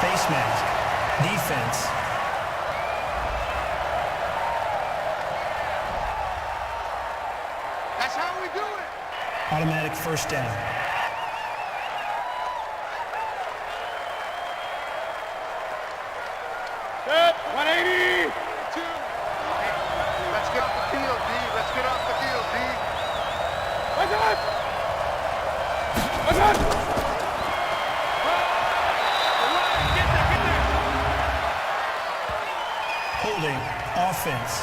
Face mask. Defense. That's how we do it. Automatic first down. Good. 180. Let's get off the field, D. Let's get off the field, D. What's up? What's up? Get there. Holding. Offense.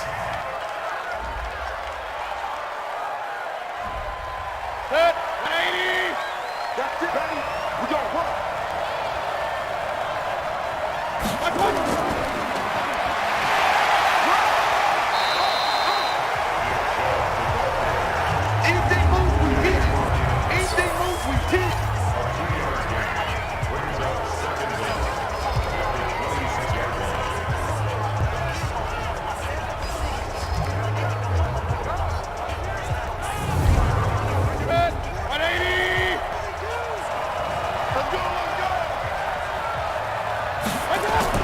Good. 180. That's it. Ready? We go. Work. Anything moves, we hit it. Anything moves, we hit it. Good. 180. Let's go. Let's go. I got it.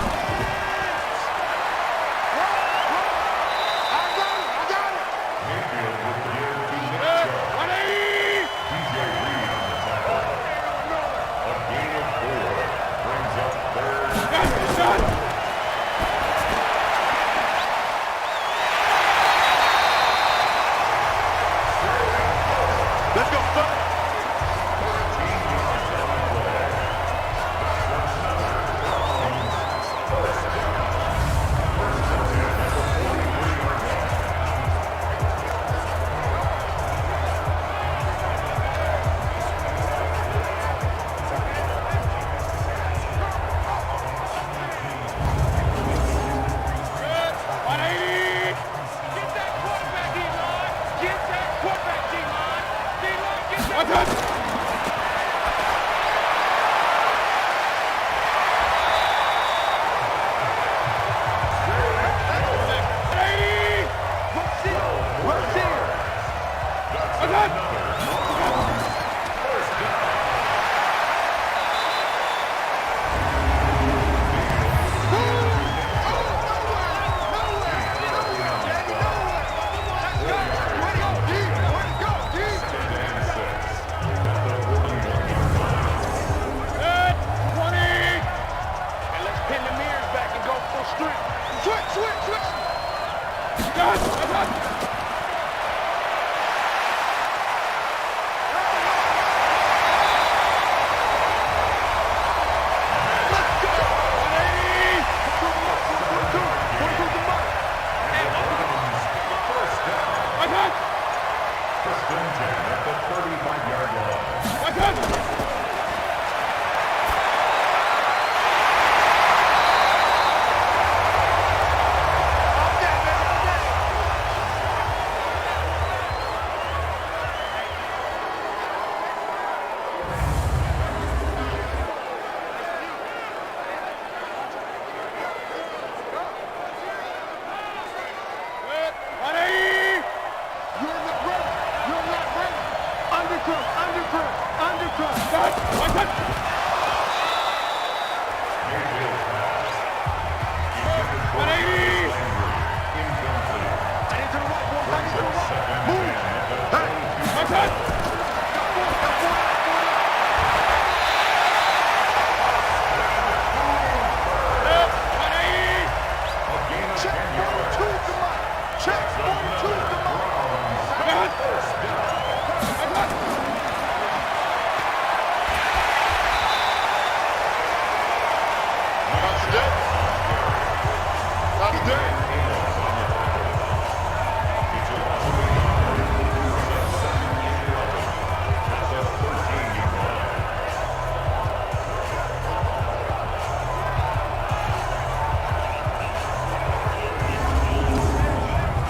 Good. 180. Got it. Let's go, son. Good. 180. Get that quarterback, D-line. Get that quarterback, D-line. D-line, get that. What's up? Good. 20. And let's pin the mirrors back and go full strength. Switch. Good. Let's go. Let's go. 180. Let's go. First and 10 at the 35-yard line. Let's go. Good. 180. You're not ready. Undercut. Good. One touch. Mayfield pass. 180. Incomplete. I need to the right. Brings up second and 10 at the 32. One touch. Good. 180. A gain of 10 yards. Check 42 to Good. First down. One touch. Not today.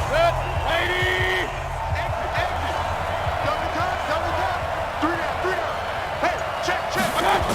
Good. 80. Double time. 3 down. Hey, check. One touch.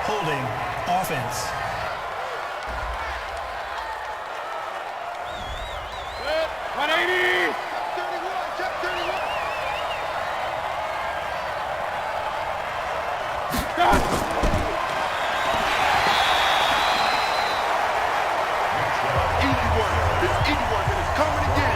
Holding offense. Good. 180. 31, check 31. Easy work. It's easy work, and it's coming again.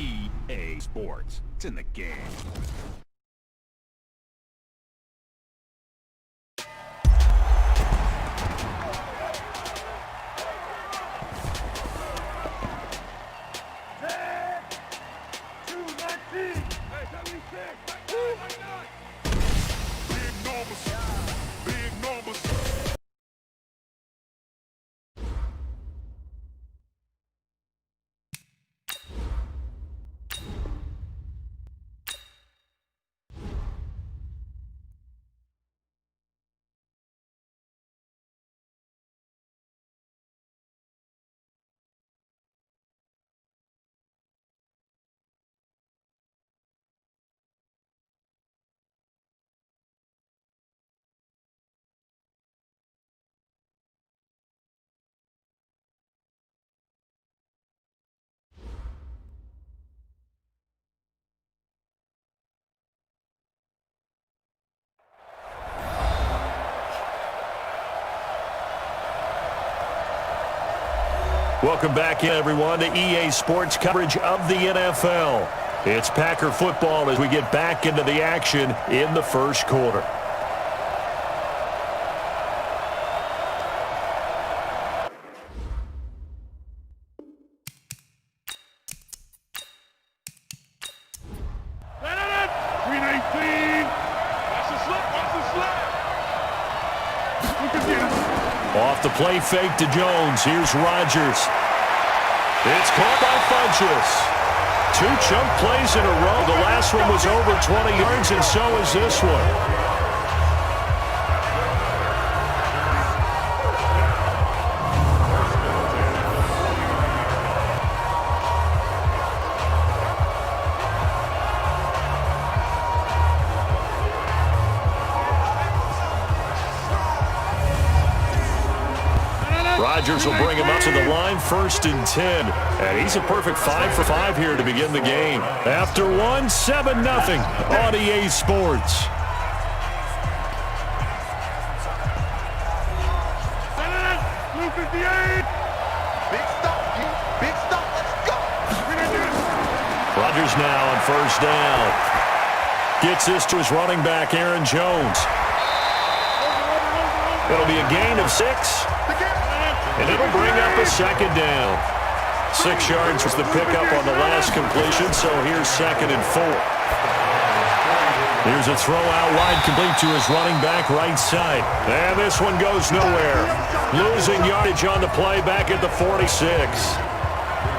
EA Sports. It's in the game. Welcome back in, everyone, to EA Sports coverage of the NFL. It's Packer football as we get back into the action in the first quarter. Off the play fake to Jones. Here's Rodgers. It's caught by Funchess. 2 chunk plays in a row. The last one was over 20 yards, and so is this one. Rodgers will bring him up to the line, 1st and 10. And he's a perfect 5 for 5 here to begin the game. After 1, 7-0 on EA Sports. Big stop, big stop, let's go. Rodgers now on 1st down. Gets this to his running back, Aaron Jones. It'll be a gain of 6. And it'll bring up a 2nd down. 6 yards was the pickup on the last completion, so here's 2nd and 4. Here's a throw out wide, complete to his running back right side. And this one goes nowhere. Losing yardage on the play back at the 46.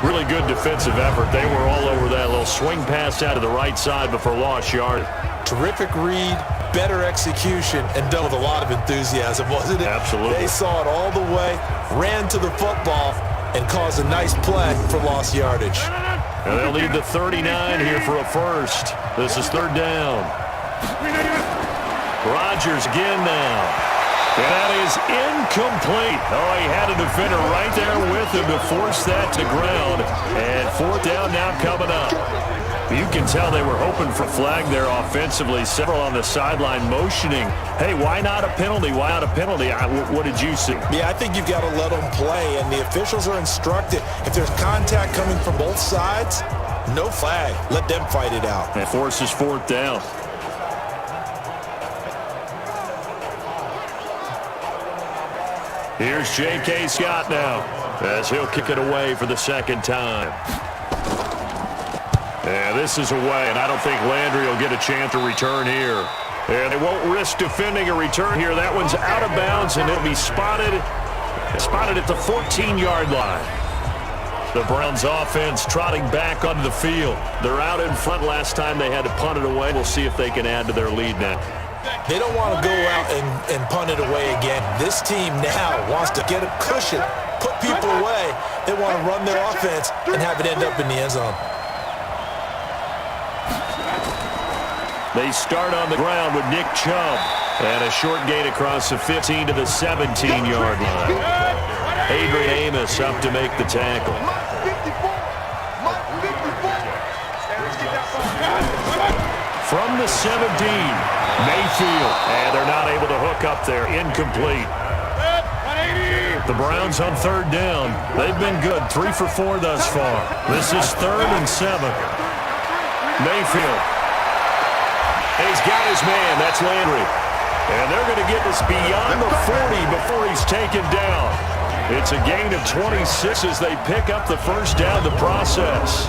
Really good defensive effort. They were all over that little swing pass out of the right side before lost yardage. Terrific read, better execution, and done with a lot of enthusiasm, wasn't it? Absolutely. They saw it all the way, ran to the football, and caused a nice play for lost yardage. And they'll need the 39 here for a first. This is 3rd down. Rodgers again now. And that is incomplete. Oh, he had a defender right there with him to force that to ground. And 4th down now coming up. You can tell they were hoping for flag there offensively. Several on the sideline motioning. Hey, why not a penalty? Why not a penalty? What did you see? Yeah, I think you've got to let them play, and the officials are instructed. If there's contact coming from both sides, no flag. Let them fight it out. And forces 4th down. Here's J.K. Scott now as he'll kick it away for the 2nd time. And this is away, and I don't think Landry will get a chance to return here. And they won't risk defending a return here. That one's out of bounds, and it'll be spotted at the 14-yard line. The Browns offense trotting back onto the field. They're out in front. Last time they had to punt it away. We'll see if they can add to their lead now. They don't want to go out and punt it away again. This team now wants to get a cushion, put people away. They want to run their offense and have it end up in the end zone. They start on the ground with Nick Chubb. And a short gain across the 15 to the 17-yard line. Adrian Amos up to make the tackle. From the 17, Mayfield. And they're not able to hook up there. Incomplete. The Browns on 3rd down. They've been good. 3 for 4 thus far. This is 3rd and 7. Mayfield. He's got his man. That's Landry. And they're going to get this beyond the 40 before he's taken down. It's a gain of 26 as they pick up the 1st down in the process.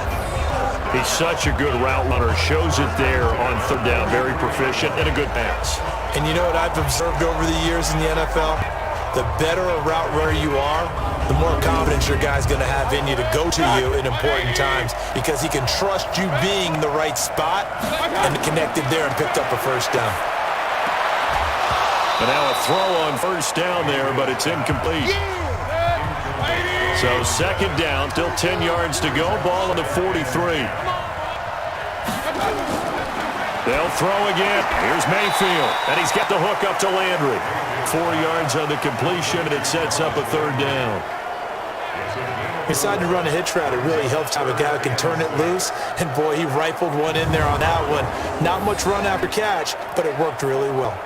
He's such a good route runner. Shows it there on 3rd down. Very proficient and a good pass. And you know what I've observed over the years in the NFL? The better a route runner you are, the more confidence your guy's going to have in you to go to you in important times because he can trust you being in the right spot and connected there and picked up a 1st down. And now a throw on 1st down there, but it's incomplete. So 2nd down, still 10 yards to go. Ball on the 43. They'll throw again. Here's Mayfield, and he's got the hook up to Landry. 4 yards on the completion, and it sets up a 3rd down. Decided to run a hitch route. It really helps to have a guy who can turn it loose. And, boy, he rifled one in there on that one. Not much run after catch, but it worked really well.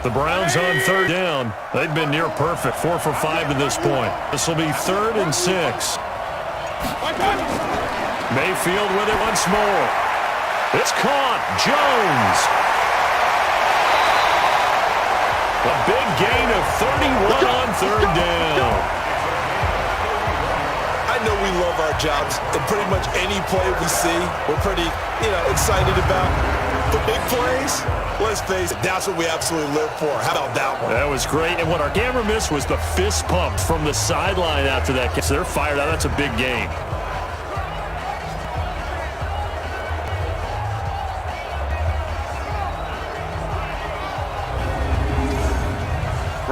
The Browns on third down. They've been near perfect, 4 for 5 to this point. This will be 3rd and 6. Mayfield with it once more. It's caught. Jones. A big gain of 31 on third down. I know we love our jobs, and pretty much any play we see, we're pretty, excited about. But big plays, let's face it, that's what we absolutely live for. How about that one? That was great, and what our camera missed was the fist pump from the sideline after that. So they're fired out. That's a big game.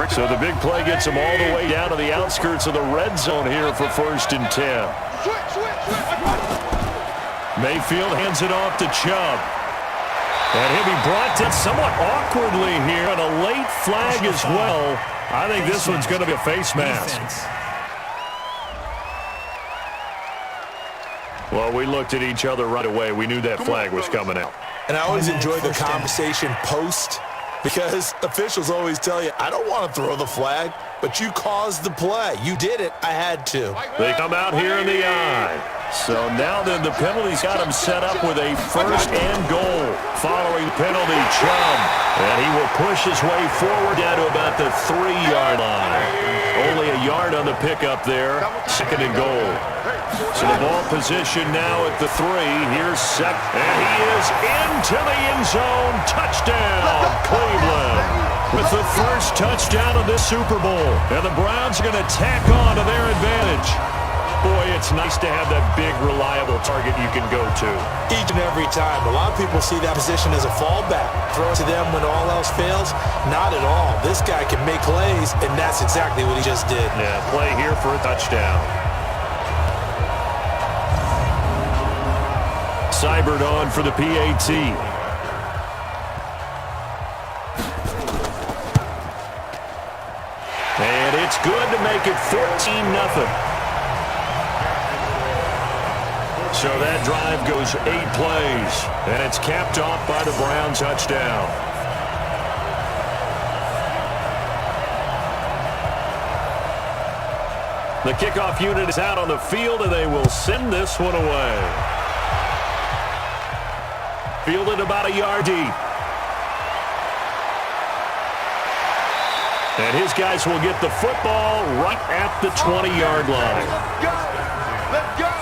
So the big play gets them all the way down to the outskirts of the red zone here for 1st and 10. Mayfield hands it off to Chubb. And he'll be brought down somewhat awkwardly here, and a late flag as well. I think this one's going to be a face mask. Well, we looked at each other right away. We knew that flag was coming out. And I always enjoy the conversation post, because officials always tell you, I don't want to throw the flag, but you caused the play. You did it. I had to. They come out here in the eye. So now then the penalty's got him set up with a 1st and goal. Following the penalty, Chubb. And he will push his way forward down to about the 3-yard line. Only a yard on the pickup there. 2nd and goal. So the ball position now at the 3. Here's Sek. And he is into the end zone. Touchdown, Cleveland. With the first touchdown of this Super Bowl. And the Browns are going to tack on to their advantage. Boy, it's nice to have that big, reliable target you can go to. Each and every time. A lot of people see that position as a fallback. Throw it to them when all else fails. Not at all. This guy can make plays, and that's exactly what he just did. Yeah, play here for a touchdown. Seibert on for the PAT. And it's good to make it 14-0. So that drive goes 8 plays, and it's capped off by the Browns touchdown. The kickoff unit is out on the field, and they will send this one away. Fielded about a yard deep. And his guys will get the football right at the 20-yard line. Let's go!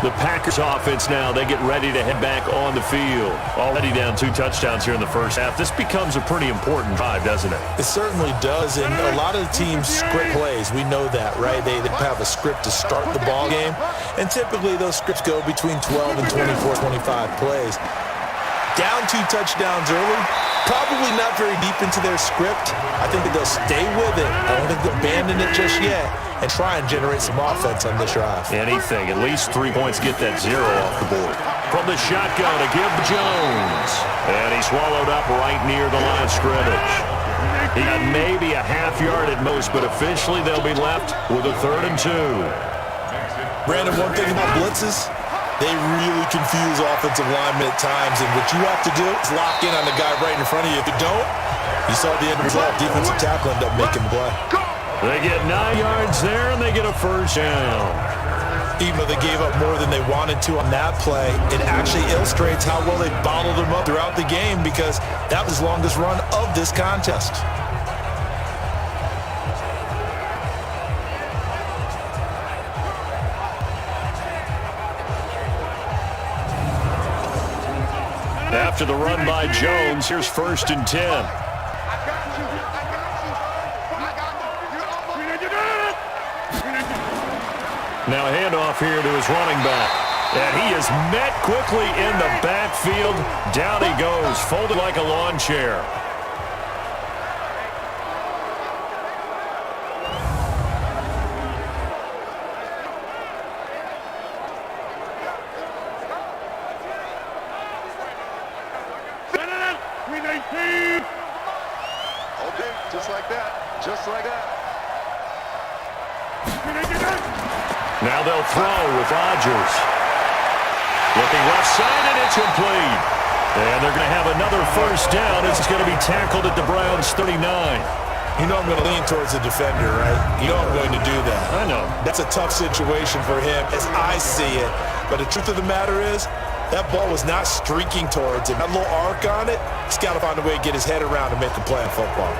The Packers offense now, they get ready to head back on the field. Already down 2 touchdowns here in the first half. This becomes a pretty important drive, doesn't it? It certainly does, and a lot of the teams script plays. We know that, right? They have a script to start the ball game, and typically those scripts go between 12 and 24, 25 plays. Down 2 touchdowns early, probably not very deep into their script. I think that they'll stay with it. I don't think they'll abandon it just yet and try and generate some offense on this drive. Anything, at least 3 points, get that 0 off the board. From the shotgun to give Jones. And he swallowed up right near the line of scrimmage. He got maybe a half yard at most, but officially they'll be left with a 3rd and 2. Brandon, one thing about blitzes, they really confuse offensive linemen at times, and what you have to do is lock in on the guy right in front of you. If you don't, you saw the end result. Defensive tackle end up making the play. They get 9 yards there, and they get a 1st down. Even though they gave up more than they wanted to on that play, it actually illustrates how well they bottled them up throughout the game, because that was the longest run of this contest. After the run by Jones, here's 1st and 10. Now a handoff here to his running back. And he is met quickly in the backfield. Down he goes, folded like a lawn chair. Okay, just like that. Just like that. Now they'll throw with Rodgers. Looking left side, and it's complete. And they're going to have another first down as it's going to be tackled at the Browns 39. You know I'm going to lean towards the defender, right? You know I'm going to do that. I know. That's a tough situation for him as I see it. But the truth of the matter is, that ball was not streaking towards him. That little arc on it, he's got to find a way to get his head around and make a play in football.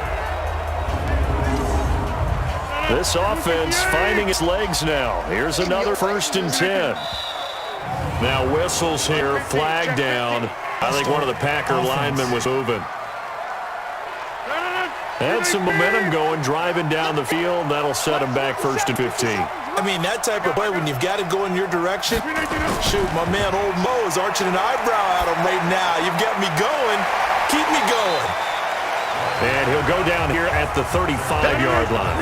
This offense finding its legs now. Here's another 1st and 10. Now whistles here, flag down. I think one of the Packer linemen was moving. Had some momentum going, driving down the field. That'll set him back 1st and 15. I mean, that type of play, when you've got to go in your direction, shoot, my man Old Mo is arching an eyebrow at him right now. You've got me going. Keep me going. And he'll go down here at the 35-yard line.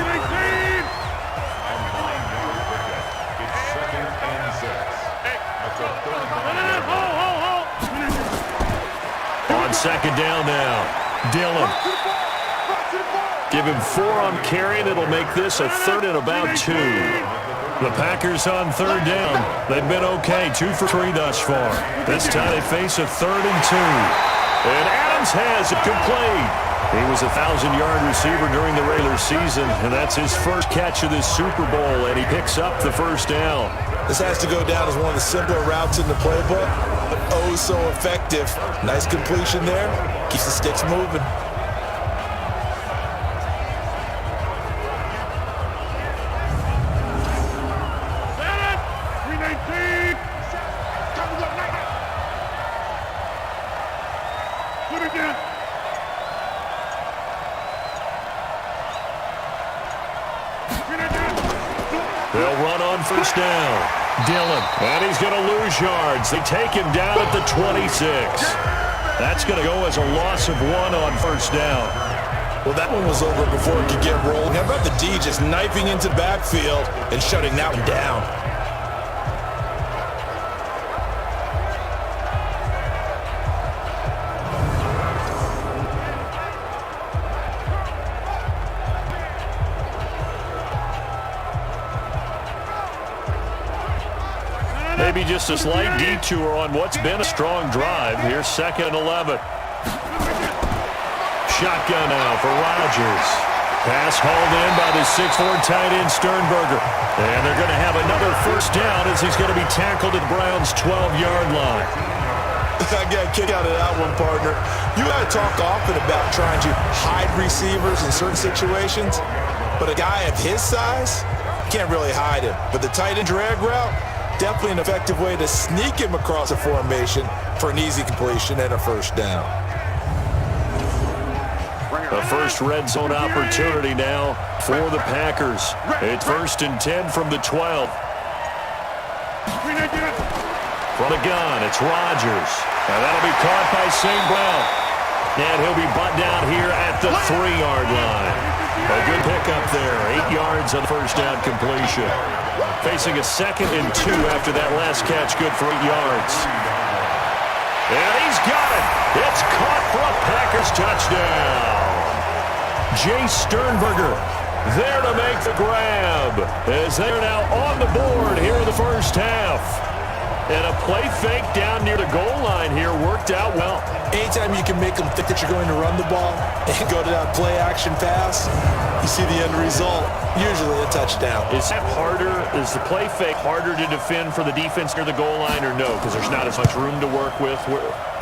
On 2nd down now, Dillon. Give him 4 on carry, and it'll make this a 3rd and about 2. The Packers on 3rd down. They've been okay, 2 for 3 thus far. This time they face a 3rd and 2. And Adams has it complete. He was a 1,000-yard receiver during the regular season, and that's his first catch of this Super Bowl, and he picks up the 1st down. This has to go down as one of the simpler routes in the playbook, but oh so effective. Nice completion there. Keeps the sticks moving. They'll run on 1st down. Dillon, and he's going to lose yards. They take him down at the 26. That's going to go as a loss of 1 on 1st down. Well, that one was over before it could get rolling. How about the D just knifing into the backfield and shutting that one down? Maybe just a slight detour on what's been a strong drive. Here's 2nd and 11. Shotgun now for Rodgers. Pass hauled in by the 6'4" tight end Sternberger. And they're going to have another 1st down as he's going to be tackled at the Browns' 12-yard line. I got a kick out of that one, partner. You got to talk often about trying to hide receivers in certain situations, but a guy of his size can't really hide him. But the tight end drag route, definitely an effective way to sneak him across a formation for an easy completion and a 1st down. A first red zone opportunity now for the Packers. It's 1st and 10 from the 12. From the gun, it's Rodgers. And that'll be caught by St. Brown. And he'll be butt down here at the 3-yard line. A good pickup there. 8 yards on the 1st down completion. Facing a 2nd and 2 after that last catch. Good for 8 yards. And he's got it. It's caught for a Packers touchdown. Jay Sternberger there to make the grab as they're now on the board here in the 1st half. And a play fake down near the goal line here worked out well. Anytime you can make them think that you're going to run the ball and go to that play-action pass, you see the end result, usually a touchdown. Is that harder? Is the play fake harder to defend for the defense near the goal line or no? Because there's not as much room to work with?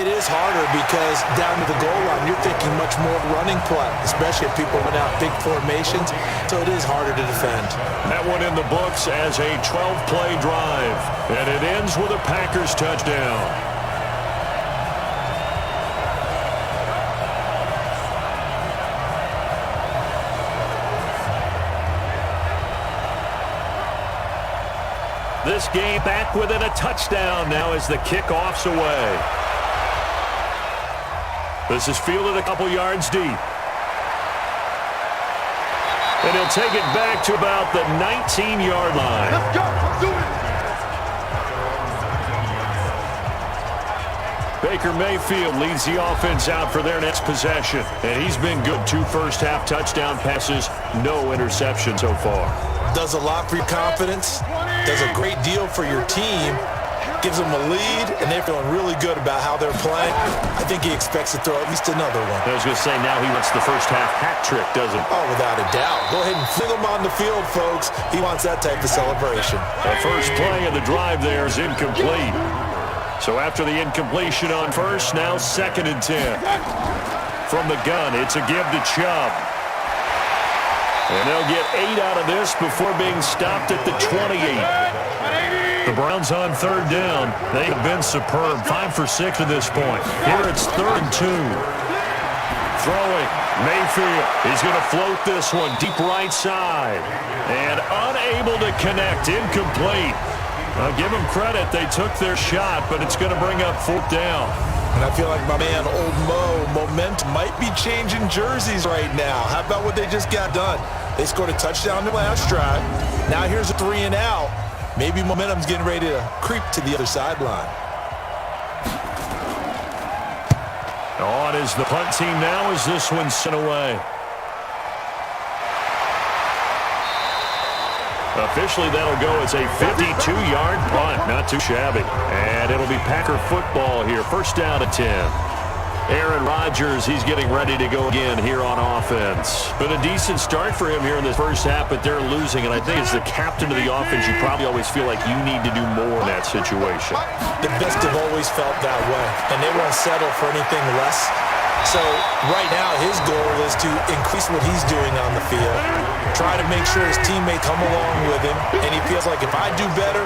It is harder because down to the goal line, you're thinking much more running play, especially if people run out big formations, so it is harder to defend. That one in the books as a 12-play drive, and it ends with a Packers touchdown. This game back within a touchdown now as the kickoff's away. This is fielded a couple yards deep. And he'll take it back to about the 19-yard line. Let's go. Let's do it. Baker Mayfield leads the offense out for their next possession. And he's been good. 2 first-half touchdown passes, no interception so far. Does a lot for your confidence, does a great deal for your team, gives them a lead, and they're feeling really good about how they're playing. I think he expects to throw at least another one. I was going to say, now he wants the first half hat trick, doesn't he? Oh, without a doubt. Go ahead and fling him on the field, folks. He wants that type of celebration. The first play of the drive there is incomplete. So after the incompletion on first, now 2nd and 10. From the gun, it's a give to Chubb. And they'll get 8 out of this before being stopped at the 28. The Browns on 3rd down. They have been superb. 5 for 6 at this point. Here it's 3rd and 2. Throwing. Mayfield. He's going to float this one deep right side. And unable to connect. Incomplete. Give them credit. They took their shot, but it's going to bring up 4th down. And I feel like my man, Old Mo, momentum might be changing jerseys right now. How about what they just got done? They scored a touchdown in the last drive. Now here's a 3 and out. Maybe momentum's getting ready to creep to the other sideline. On is the punt team now as this one's sent away. Officially, that'll go as a 52-yard punt. Not too shabby. And it'll be Packer football here. 1st down and 10. Aaron Rodgers, he's getting ready to go again here on offense. Been a decent start for him here in this first half, but they're losing. And I think as the captain of the offense, you probably always feel like you need to do more in that situation. The best have always felt that way, and they won't settle for anything less. So right now his goal is to increase what he's doing on the field, try to make sure his teammates come along with him, and he feels like if I do better,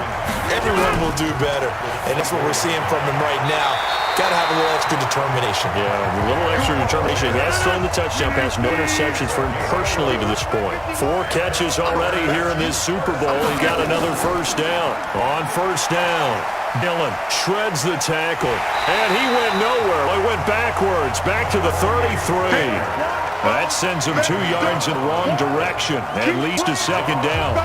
everyone will do better. And that's what we're seeing from him right now. Got to have a little extra determination. Yeah, a little extra determination. He has thrown the touchdown pass. No interceptions for him personally to this point. 4 catches already here in this Super Bowl. He got another 1st down. On 1st down, Dillon shreds the tackle. And he went nowhere. He went backwards, back to the 33. That sends him 2 yards in the wrong direction. At least a 2nd down.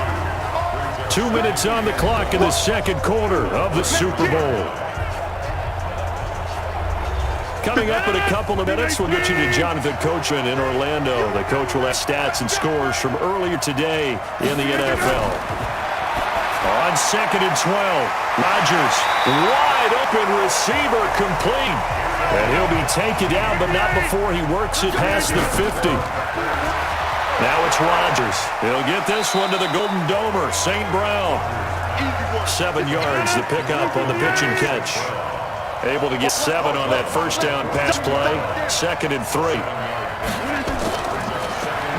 2 minutes on the clock in the 2nd quarter of the Super Bowl. Coming up in a couple of minutes, we'll get you to Jonathan Coachman in Orlando. The coach will have stats and scores from earlier today in the NFL. On 2nd and 12, Rodgers, wide open receiver, complete. And he'll be taken down, but not before he works it past the 50. Now it's Rodgers. He'll get this one to the Golden Domer, St. Brown. 7 yards to pick up on the pitch and catch. Able to get 7 on that 1st down pass play. 2nd and 3.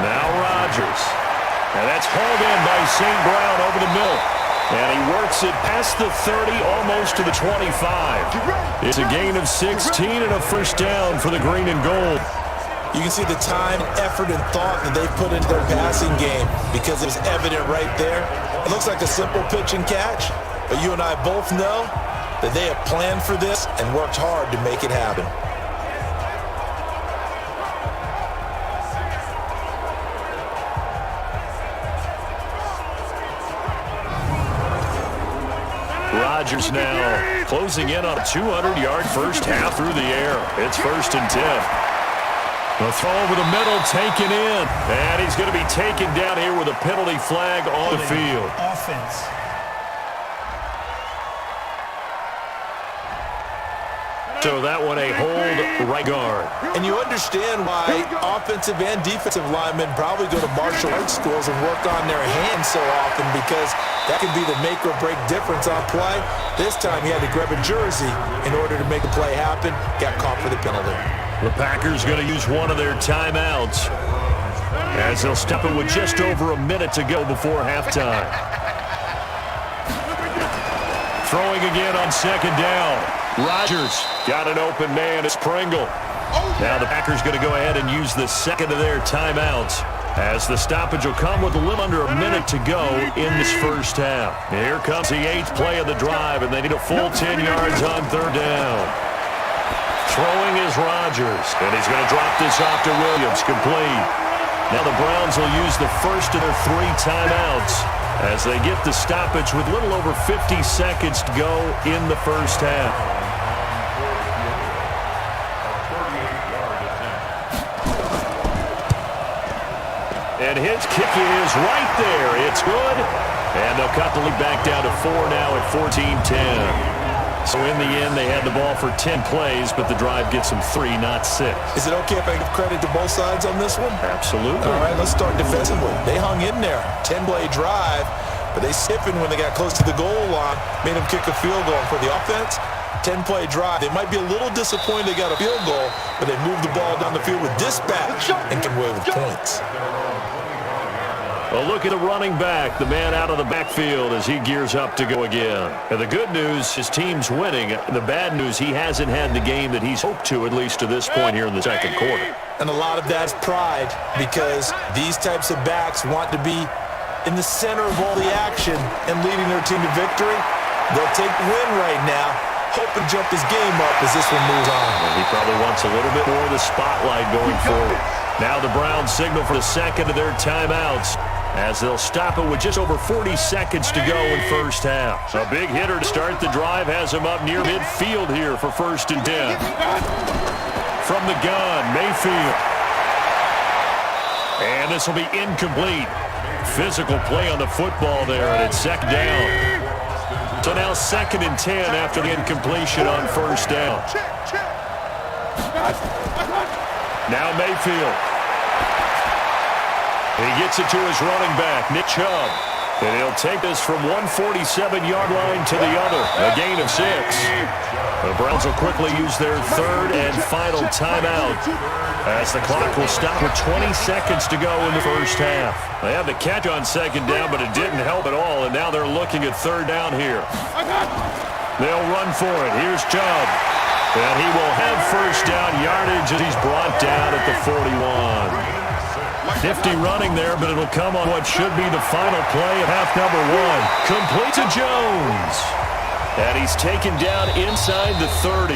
Now Rodgers. And that's hauled in by St. Brown over the middle. And he works it past the 30, almost to the 25. It's a gain of 16 and a 1st down for the green and gold. You can see the time, effort, and thought that they put into their passing game because it was evident right there. It looks like a simple pitch and catch, but you and I both know that they have planned for this and worked hard to make it happen. Rodgers now closing in on a 200-yard first half through the air. It's 1st and 10. The throw over the middle, taken in. And he's going to be taken down here with a penalty flag on the field. Offense. So that one a hold right guard. And you understand why offensive and defensive linemen probably go to martial arts schools and work on their hands so often, because that can be the make or break difference on play. This time he had to grab a jersey in order to make the play happen. Got caught for the penalty. The Packers going to use one of their timeouts as they'll step in with just over a minute to go before halftime. Throwing again on 2nd down. Rodgers got an open man. It's Pringle. Now the Packers going to go ahead and use the 2nd of their timeouts as the stoppage will come with a little under a minute to go in this first half. Here comes the 8th play of the drive, and they need a full 10 yards on 3rd down. Throwing is Rodgers, and he's going to drop this off to Williams, complete. Now the Browns will use the first of their 3 timeouts as they get the stoppage with a little over 50 seconds to go in the first half. And his kick is right there. It's good. And they'll cut the lead back down to 4 now at 14-10. So in the end, they had the ball for 10 plays, but the drive gets them 3, not 6. Is it okay if I give credit to both sides on this one? Absolutely. All right, let's start defensively. They hung in there. 10-play drive, but they stiffened when they got close to the goal line, made them kick a field goal. For the offense, 10-play drive. They might be a little disappointed they got a field goal, but they moved the ball down the field with dispatch and came away with points. Well, look at the running back, the man out of the backfield as he gears up to go again. And the good news, his team's winning. The bad news, he hasn't had the game that he's hoped to, at least to this point here in the second quarter. And a lot of that's pride, because these types of backs want to be in the center of all the action and leading their team to victory. They'll take the win right now, hope to jump his game up as this one moves on. And he probably wants a little bit more of the spotlight going forward. Now the Browns signal for the second of their timeouts, as they'll stop it with just over 40 seconds to go in first half. A big hitter to start the drive has him up near midfield here for 1st and 10. From the gun, Mayfield. And this will be incomplete. Physical play on the football there, and it's second down. So now 2nd and 10 after the incompletion on 1st down. Now Mayfield. He gets it to his running back, Nick Chubb. And he'll take this from 147-yard line to the other, a gain of 6. The Browns will quickly use their 3rd and final timeout, as the clock will stop with 20 seconds to go in the first half. They had the catch on 2nd down, but it didn't help at all, and now they're looking at 3rd down here. They'll run for it. Here's Chubb. And he will have 1st down yardage as he's brought down at the 41. 50 running there, but it'll come on what should be the final play of half number 1. Complete to Jones. And he's taken down inside the 30.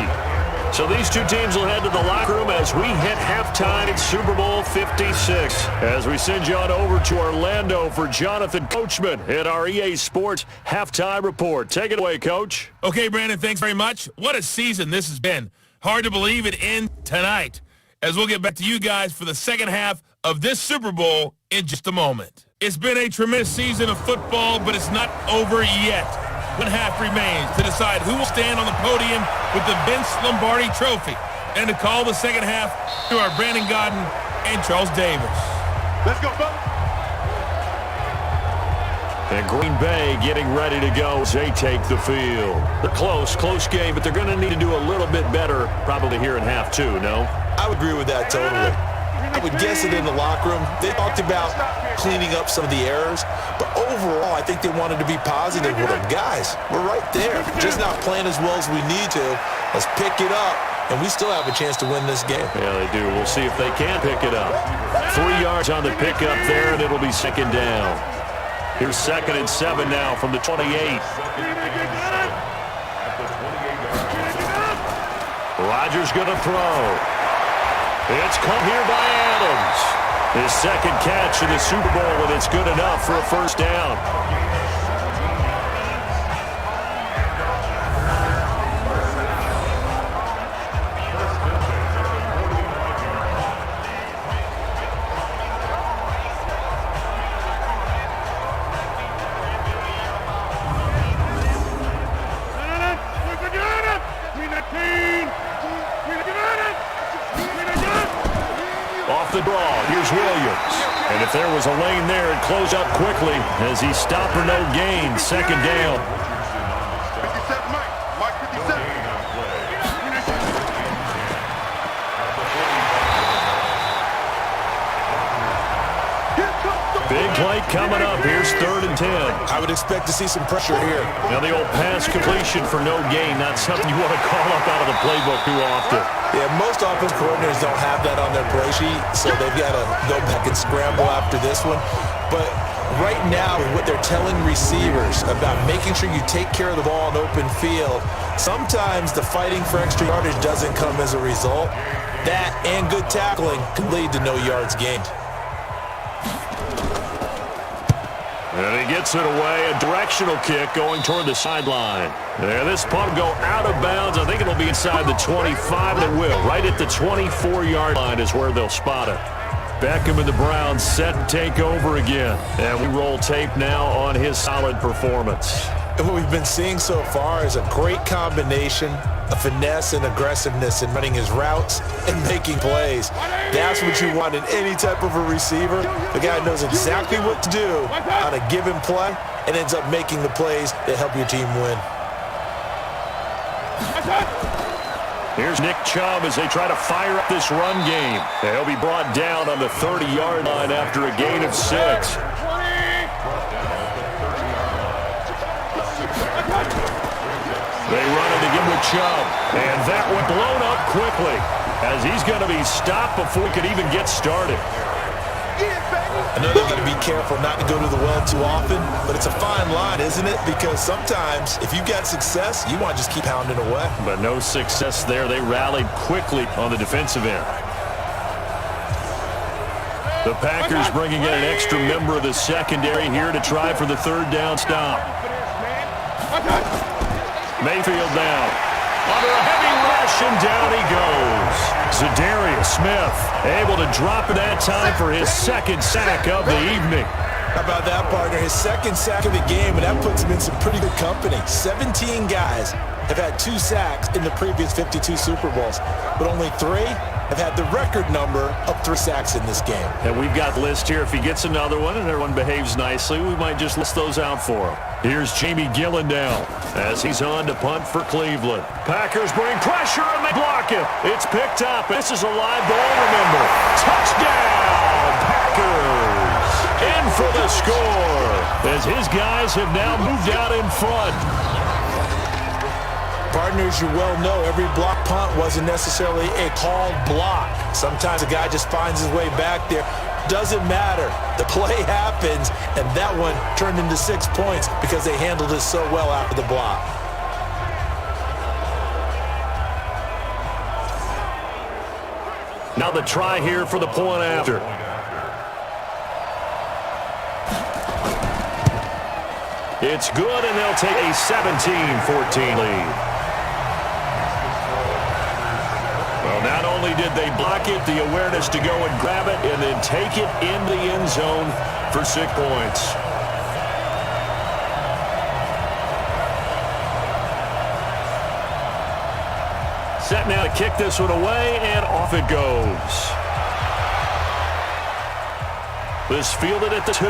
So these two teams will head to the locker room as we hit halftime in Super Bowl 56. As we send you on over to Orlando for Jonathan Coachman at our EA Sports Halftime Report. Take it away, Coach. Okay, Brandon, thanks very much. What a season this has been. Hard to believe it ends tonight, as we'll get back to you guys for the second half of this Super Bowl in just a moment. It's been a tremendous season of football, but it's not over yet. 1 half remains to decide who will stand on the podium with the Vince Lombardi Trophy. And to call the second half to our Brandon Gaudin and Charles Davis. Let's go, folks. And Green Bay getting ready to go as they take the field. They're close game, but they're going to need to do a little bit better probably here in half 2, no? I would agree with that totally. I would guess it in the locker room. They talked about cleaning up some of the errors, but overall, I think they wanted to be positive with them. Guys, we're right there. Just not playing as well as we need to. Let's pick it up, and we still have a chance to win this game. Yeah, they do. We'll see if they can pick it up. 3 yards on the pickup there, and it'll be 2nd down. Here's 2nd and 7 now from the 28. Rodgers going to throw. It's caught here by Adams. His 2nd catch in the Super Bowl, and it's good enough for a 1st down. Off the draw, here's Williams. And if there was a lane there, it'd close up quickly as he stopped for no gain. 2nd down. 57, Mike 57. Big play coming up. Here's 3rd and 10. I would expect to see some pressure here. Now the old pass completion for no gain, not something you want to call up out of the playbook too often. Yeah, most offense coordinators don't have that on their play sheet, so they've got to go back and scramble after this one. But right now, what they're telling receivers about making sure you take care of the ball in open field, sometimes the fighting for extra yardage doesn't come as a result. That and good tackling can lead to no yards gained. And he gets it away, a directional kick going toward the sideline. And this punt will go out of bounds. I think it'll be inside the 25, and it will. Right at the 24-yard line is where they'll spot it. Beckham and the Browns set and take over again. And we roll tape now on his solid performance. And what we've been seeing so far is a great combination of finesse and aggressiveness in running his routes and making plays. That's what you want in any type of a receiver. The guy knows exactly what to do on a given play and ends up making the plays that help your team win. Here's Nick Chubb as they try to fire up this run game. They'll be brought down on the 30-yard line after a gain of 6. They run it again with Chubb, and that one blown up quickly as he's going to be stopped before he could even get started. I know they've got to be careful not to go to the well too often, but it's a fine line, isn't it? Because sometimes if you've got success, you want to just keep pounding away. But no success there. They rallied quickly on the defensive end. The Packers bringing in an extra member of the secondary here to try for the third down stop. Mayfield now. Under a heavy rush, and down he goes. Za'Darius Smith able to drop it that time for his second sack of the evening. How about that, partner? His second sack of the game, and that puts him in some pretty good company. 17 guys have had 2 sacks in the previous 52 Super Bowls, but only 3 have had the record number of 3 sacks in this game. And we've got list here. If he gets another one and everyone behaves nicely, we might just list those out for him. Here's Jamie Gillen now as he's on to punt for Cleveland. Packers bring pressure and they block it. It's picked up. This is a live ball, remember. Touchdown, Packers. In for the score as his guys have now moved out in front. Partners, you well know every block punt wasn't necessarily a called block. Sometimes a guy just finds his way back there. Doesn't matter. The play happens, and that one turned into 6 points because they handled it so well after the block. Now the try here for the point after. It's good, and they'll take a 17-14 lead. Well, not only did they block it, the awareness to go and grab it and then take it in the end zone for 6 points. Set now to kick this one away, and off it goes. This fielded at the 2.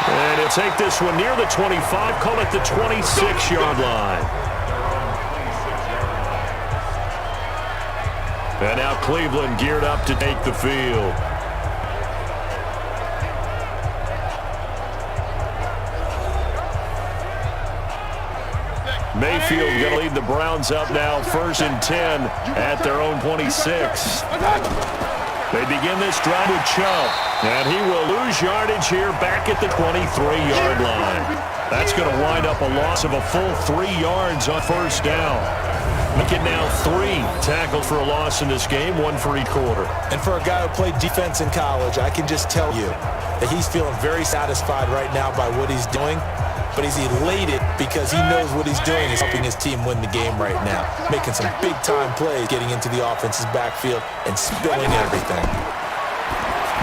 And he'll take this one near the 25, call it the 26-yard line. And now Cleveland geared up to take the field. Mayfield going to lead the Browns up now, 1st and 10 at their own 26. They begin this drive with Chubb, and he will lose yardage here back at the 23-yard line. That's going to wind up a loss of a full 3 yards on 1st down. Make it now 3 tackles for a loss in this game, 1 for each quarter. And for a guy who played defense in college, I can just tell you that he's feeling very satisfied right now by what he's doing. But he's elated because he knows what he's doing is helping his team win the game right now. Making some big-time plays, getting into the offense's backfield and spilling everything.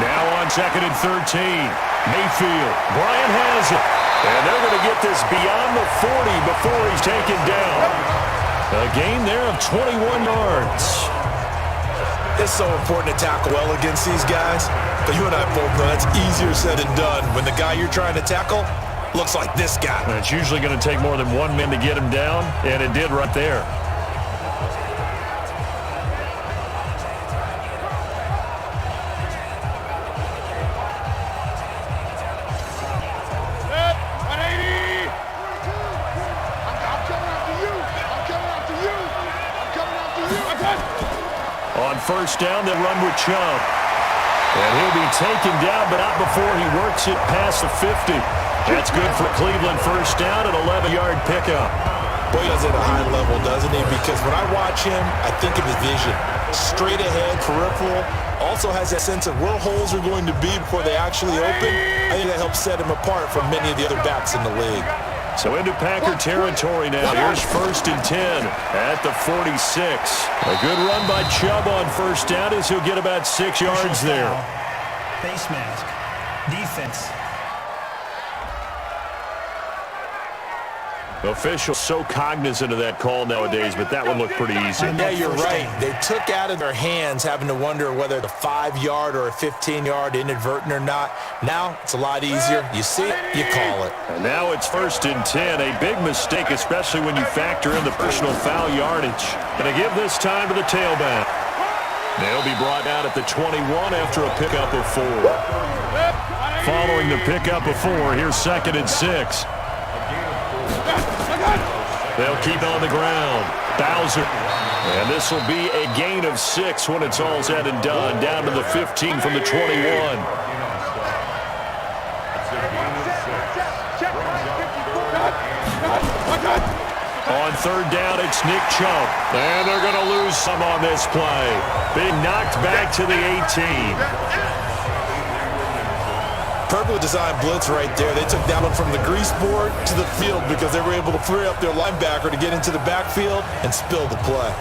Now on 2nd and 13. Mayfield. Bryant has it. And they're going to get this beyond the 40 before he's taken down. A gain there of 21 yards. It's so important to tackle well against these guys. But you and I both know that's easier said than done when the guy you're trying to tackle looks like this guy. And it's usually going to take more than 1 man to get him down, and it did right there. On 1st down, they run with Chubb. And he'll be taken down, but not before he works it past the 50. That's good for Cleveland. 1st down, an 11-yard pickup. Boy, he does it at a high level, doesn't he? Because when I watch him, I think of his vision. Straight ahead, peripheral. Also has that sense of where holes are going to be before they actually open. I think that helps set him apart from many of the other backs in the league. So into Packer territory now. Here's 1st and 10 at the 46. A good run by Chubb on 1st down as he'll get about 6 yards there. Face mask. Defense. Officials so cognizant of that call nowadays, but that one looked pretty easy. Yeah, you're right. They took out of their hands having to wonder whether the 5-yard or a 15-yard inadvertent or not. Now it's a lot easier. You see it, you call it. And now it's 1st and 10. A big mistake, especially when you factor in the personal foul yardage. Going to give this time to the tailback. They'll be brought out at the 21 after a pickup of 4. Following the pickup of 4, here's 2nd and 6. They'll keep on the ground. Bowser. And this will be a gain of 6 when it's all said and done. Down to the 15 from the 21. On 3rd down, it's Nick Chubb. And they're going to lose some on this play. Being knocked back to the 18. Perfectly designed blitz right there. They took that one from the grease board to the field because they were able to free up their linebacker to get into the backfield and spill the play.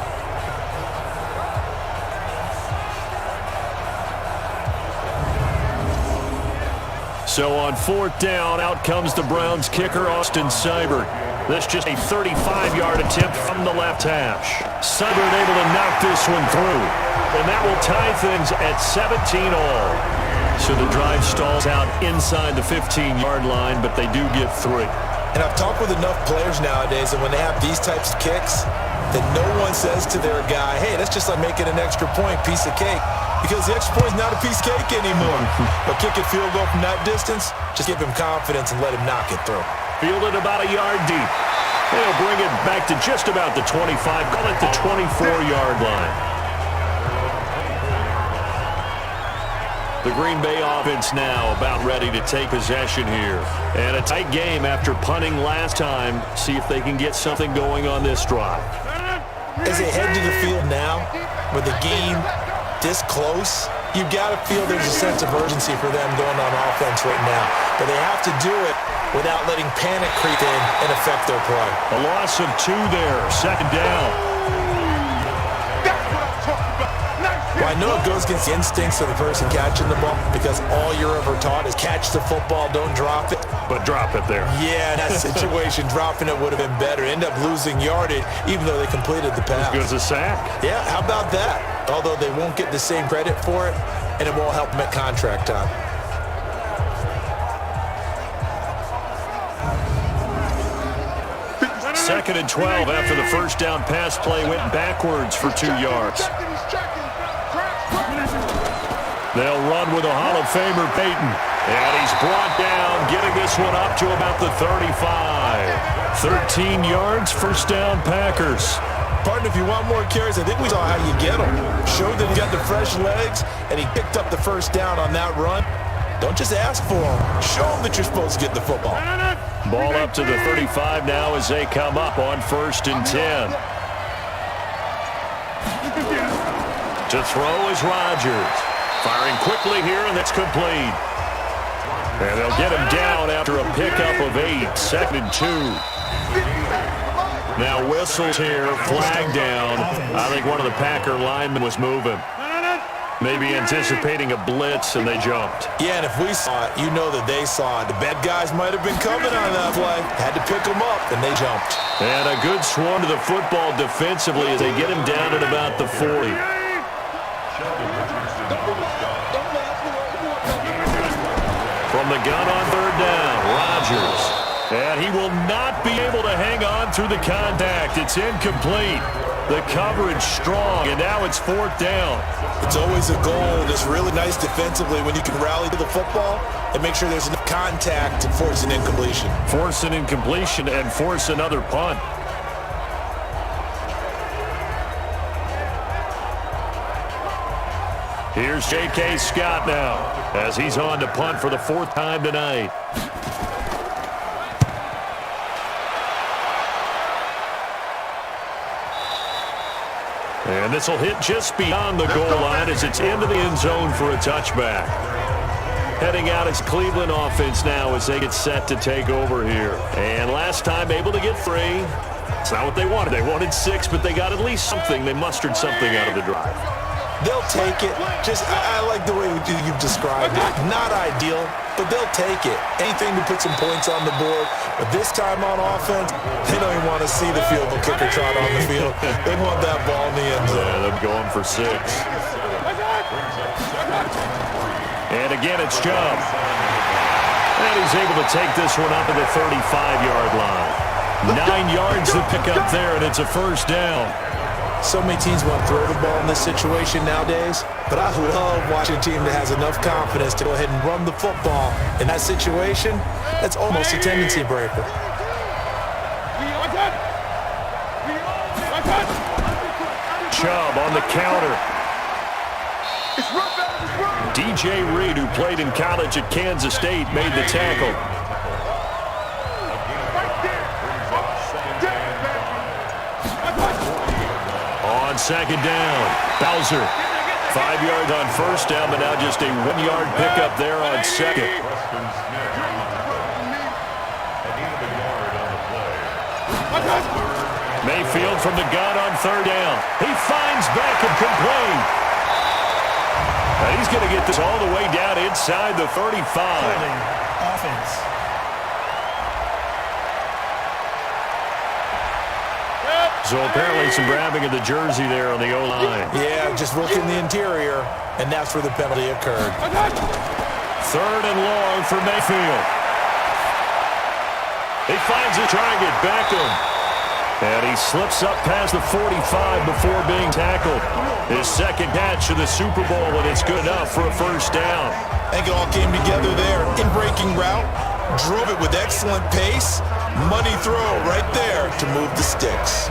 So on 4th down, out comes the Browns kicker, Austin Seibert. This just a 35-yard attempt from the left hash. Seibert able to knock this one through. And that will tie things at 17 all. So the drive stalls out inside the 15-yard line, but they do get 3. And I've talked with enough players nowadays, and when they have these types of kicks, that no one says to their guy, hey, that's just like making an extra point, piece of cake. Because the extra point is not a piece of cake anymore. But kick a field goal from that distance, just give him confidence and let him knock it through. Fielded about a yard deep. They'll bring it back to just about the 25, call it the 24-yard line. The Green Bay offense now about ready to take possession here. And a tight game after punting last time. See if they can get something going on this drive. As they head to the field now, with the game this close, you've got to feel there's a sense of urgency for them going on offense right now. But they have to do it without letting panic creep in and affect their play. A loss of 2 there, 2nd down. Well, I know it goes against the instincts of the person catching the ball because all you're ever taught is catch the football, don't drop it. But drop it there. Yeah, in that situation, dropping it would have been better. End up losing yardage even though they completed the pass. As good as a sack. Yeah, how about that? Although they won't get the same credit for it, and it won't help them at contract time. Second and 12 after the first down pass play went backwards for 2 yards. They'll run with a Hall of Famer, Peyton. And he's brought down, getting this one up to about the 35. 13 yards, first down, Packers. Partner, if you want more carries, I think we saw how you get them. Showed that he got the fresh legs, and he picked up the first down on that run. Don't just ask for them. Show them that you're supposed to get the football. Ball up to the 35 now as they come up on 1st and 10. To throw is Rodgers. Firing quickly here, and that's complete. And they'll get him down after a pickup of 8. 2nd and 2. Now whistles here, flag down. I think one of the Packer linemen was moving. Maybe anticipating a blitz, and they jumped. Yeah, and if we saw it, you know that they saw it. The bad guys might have been coming on that play. Had to pick them up, and they jumped. And a good swarm to the football defensively as they get him down at about the 40. From the gun on 3rd down, Rodgers. And he will not be able to hang on through the contact. It's incomplete. The coverage strong, and now it's 4th down. It's always a goal. It's really nice defensively when you can rally to the football and make sure there's enough contact to force an incompletion. Force an incompletion and force another punt. Here's J.K. Scott now as he's on to punt for the 4th time tonight. And this will hit just beyond the goal line as it's into the end zone for a touchback. Heading out is Cleveland offense now as they get set to take over here. And last time able to get 3. It's not what they wanted. They wanted 6, but they got at least something. They mustered something out of the drive. They'll take it. I like the way you've described it. Not ideal, but they'll take it. Anything to put some points on the board. But this time on offense, they don't even want to see the field goal kicker trot on the field. They want that ball in the end zone. Yeah, they're going for 6. And again, it's Chubb. And he's able to take this one up to the 35-yard line. 9 yards to pick up there, and it's a first down. So many teams want to throw the ball in this situation nowadays, but I love watching a team that has enough confidence to go ahead and run the football. In that situation, that's almost a tendency breaker. Chubb on the counter. DJ Reed, who played in college at Kansas State, made the tackle. On second down, Bowser. 5 yards on first down, but now just a 1-yard pickup there on second. Mayfield from the gun on third down. He finds Beckham complete. Now he's going to get this all the way down inside the 35. Holding. Offense. So apparently some grabbing of the jersey there on the O-line. Yeah, just working the interior, and that's where the penalty occurred. Third and long for Mayfield. He finds a target, Beckham. And he slips up past the 45 before being tackled. His second catch of the Super Bowl, and it's good enough for a first down. I think it all came together there. In breaking route, drove it with excellent pace. Money throw right there to move the sticks.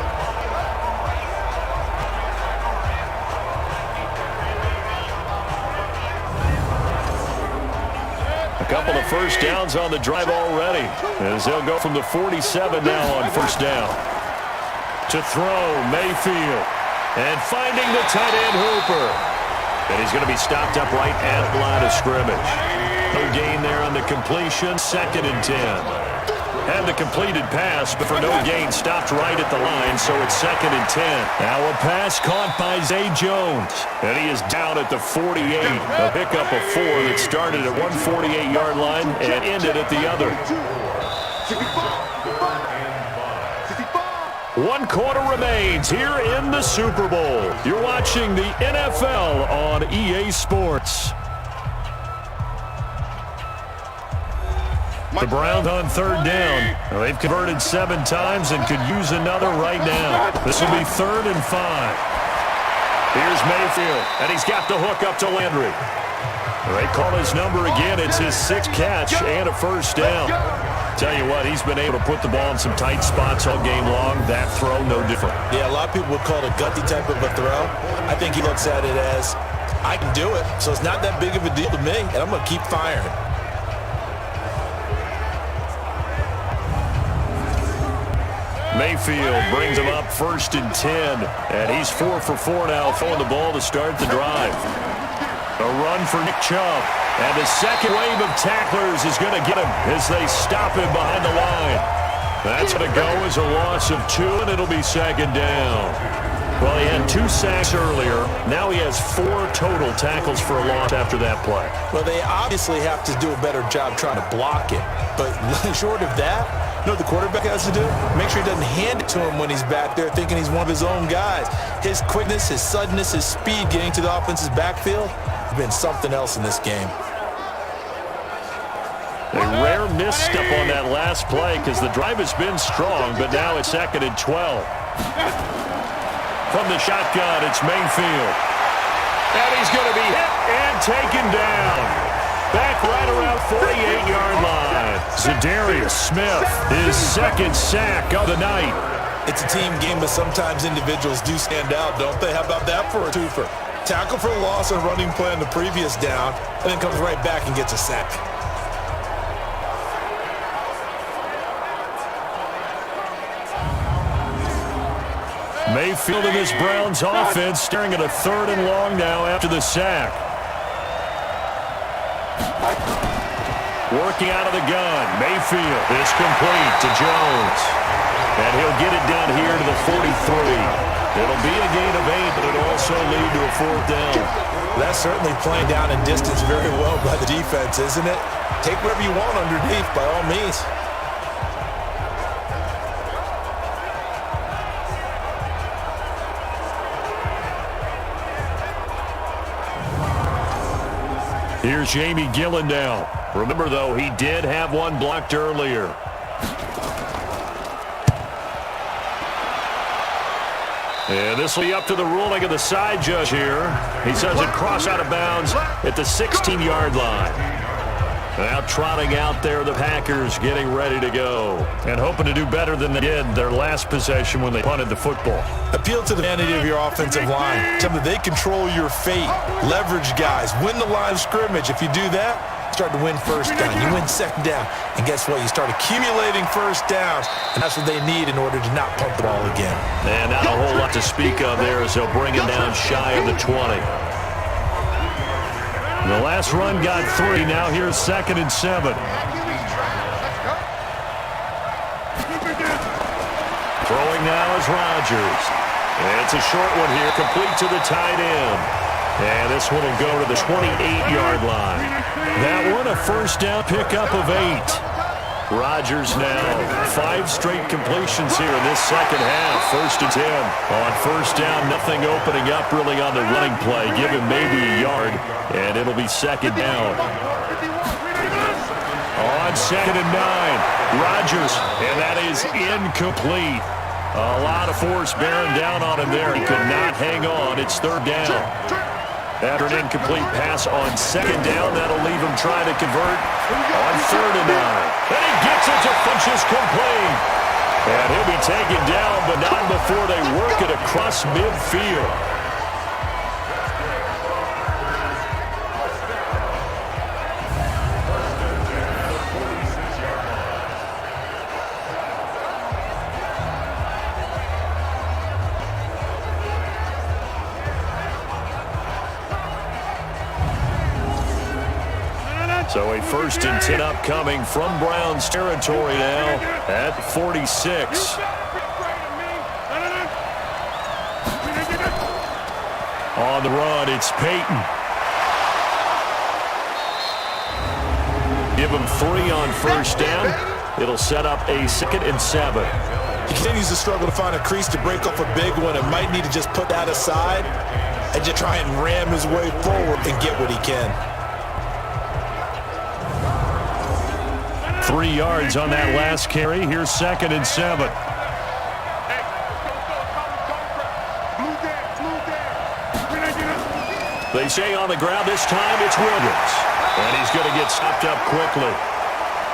A couple of first downs on the drive already, as they'll go from the 47 now on first down. To throw, Mayfield. And finding the tight end, Hooper. And he's going to be stopped up right at the line of scrimmage. No gain there on the completion, 2nd and 10. Had the completed pass, but for no gain, stopped right at the line, so it's 2nd and 10. Now a pass caught by Zay Jones, and he is down at the 48. A pickup of 4 that started at one 48-yard line and ended at the other. 1 quarter remains here in the Super Bowl. You're watching the NFL on EA Sports. The Browns on third down. Well, they've converted 7 times and could use another right now. This will be 3rd and 5. Here's Mayfield, and he's got the hook up to Landry. They call his number again. It's his 6th catch and a first down. Tell you what, he's been able to put the ball in some tight spots all game long. That throw, no different. Yeah, a lot of people would call it a gutsy type of a throw. I think he looks at it as, I can do it, so it's not that big of a deal to me, and I'm going to keep firing. Mayfield brings him up 1st and 10, and he's 4 for 4 now, throwing the ball to start the drive. A run for Nick Chubb, and the second wave of tacklers is going to get him as they stop him behind the line. That's going to go as a loss of 2, and it'll be 2nd down. Well, he had 2 sacks earlier. Now he has 4 total tackles for a loss after that play. Well, they obviously have to do a better job trying to block it, but short of that, you know what the quarterback has to do? Make sure he doesn't hand it to him when he's back there thinking he's one of his own guys. His quickness, his suddenness, his speed getting to the offense's backfield has been something else in this game. A rare misstep on that last play because the drive has been strong, but now it's 2nd and 12. From the shotgun, it's Mayfield. And he's going to be hit and taken down. Back right around 48-yard line. Zadarius Smith, his 2nd sack of the night. It's a team game, but sometimes individuals do stand out, don't they? How about that for a twofer? Tackle for a loss and running play on the previous down, and then comes right back and gets a sack. Mayfield and this Browns offense staring at a 3rd and long now after the sack. Working out of the gun, Mayfield is complete to Jones. And he'll get it down here to the 43. It'll be a gain of 8, but it'll also lead to a 4th down. That's certainly playing down in distance very well by the defense, isn't it? Take whatever you want underneath, by all means. Here's Jamie Gillen now. Remember, though, he did have one blocked earlier. And this will be up to the ruling of the side judge here. He says it crossed out of bounds at the 16-yard line. Now trotting out there, the Packers getting ready to go and hoping to do better than they did their last possession when they punted the football. Appeal to the vanity of your offensive line. Tell them they control your fate. Leverage guys. Win the line of scrimmage. If you do that, start to win first down. You win second down. And guess what? You start accumulating first downs. And that's what they need in order to not pump the ball again. And not a whole lot to speak of there as they'll bring it down shy of the 20. The last run got 3. Now here's 2nd and 7. Throwing now is Rodgers. And it's a short one here, complete to the tight end. And this one will go to the 28-yard line. That one, a first down pickup of 8. Rodgers now 5 straight completions here in this second half. 1st and 10. On first down, nothing opening up really on the running play. Give him maybe a yard, and it'll be 2nd down. On 2nd and 9, Rodgers, and that is incomplete. A lot of force bearing down on him there. He could not hang on. It's 3rd down. After an incomplete pass on 2nd down, that'll leave him trying to convert on 3rd and 9. And he gets it to Funchess complete. And he'll be taken down, but not before they work it across midfield. So a 1st and 10 upcoming from Browns territory now at 46. On the run, it's Peyton. Give him 3 on first down. It'll set up a 2nd and 7. He continues to struggle to find a crease to break off a big one and might need to just put that aside and just try and ram his way forward and get what he can. 3 yards on that last carry. Here's 2nd and 7. They say on the ground this time it's Williams. And he's going to get stopped up quickly.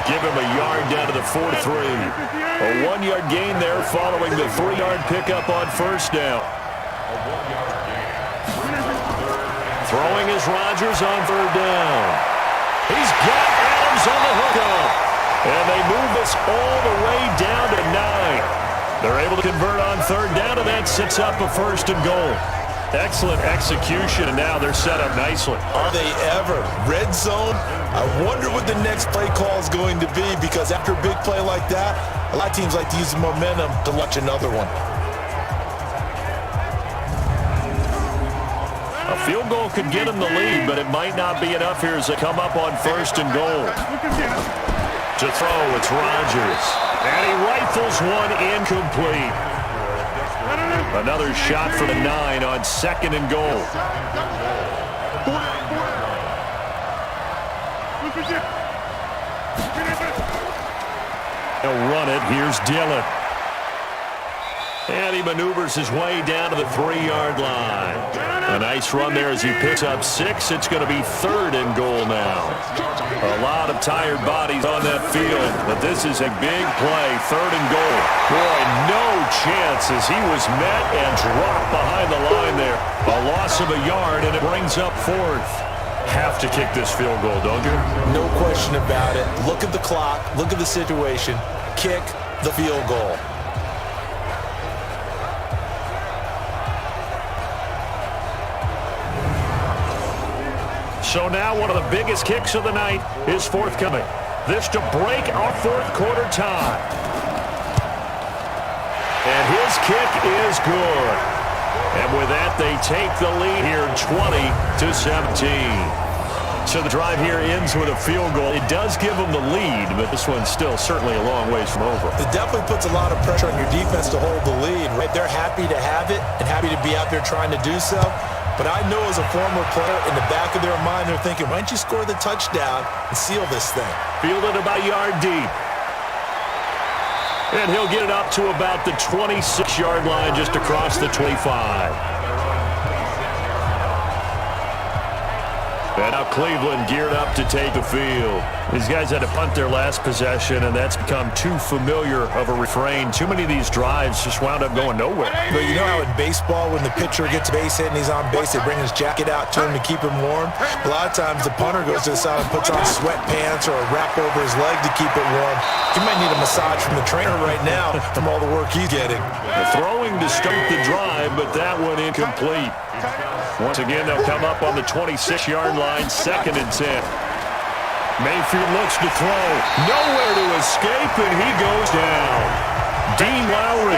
Give him a yard down to the 4-3. A 1-yard gain there following the 3-yard pickup on first down. Throwing is Rodgers on 3rd down. He's got Adams on the hookup. And they move this all the way down to 9. They're able to convert on 3rd down, and that sets up a 1st and goal. Excellent execution, and now they're set up nicely. Are they ever? Red zone? I wonder what the next play call is going to be, because after a big play like that, a lot of teams like to use the momentum to launch another one. A field goal could get them the lead, but it might not be enough here as they come up on 1st and goal. To throw, it's Rodgers. And he rifles one incomplete. Another shot for the 9 on 2nd and goal. They'll run it. Here's Dillon. And he maneuvers his way down to the 3-yard line. A nice run there as he picks up 6. It's going to be 3rd and goal now. A lot of tired bodies on that field, but this is a big play. 3rd and goal. Boy, no chance as he was met and dropped behind the line there. A loss of a yard, and it brings up 4th. Have to kick this field goal, don't you? No question about it. Look at the clock. Look at the situation. Kick the field goal. So now one of the biggest kicks of the night is forthcoming. This to break our 4th quarter tie. And his kick is good. And with that, they take the lead here 20-17. So the drive here ends with a field goal. It does give them the lead, but this one's still certainly a long ways from over. It definitely puts a lot of pressure on your defense to hold the lead, right? They're happy to have it and happy to be out there trying to do so. But I know as a former player, in the back of their mind, they're thinking, why don't you score the touchdown and seal this thing? Fielded about a yard deep. And he'll get it up to about the 26-yard line just across the 25. And now Cleveland geared up to take the field. These guys had to punt their last possession, and that's become too familiar of a refrain. Too many of these drives just wound up going nowhere. But you know how in baseball, when the pitcher gets base hit and he's on base, they bring his jacket out to him to keep him warm? A lot of times the punter goes to the side and puts on sweatpants or a wrap over his leg to keep it warm. He might need a massage from the trainer right now from all the work he's getting. Throwing to start the drive, but that one incomplete. Once again, they'll come up on the 26-yard line, 2nd and 10. Mayfield looks to throw. Nowhere to escape, and he goes down. Dean Lowry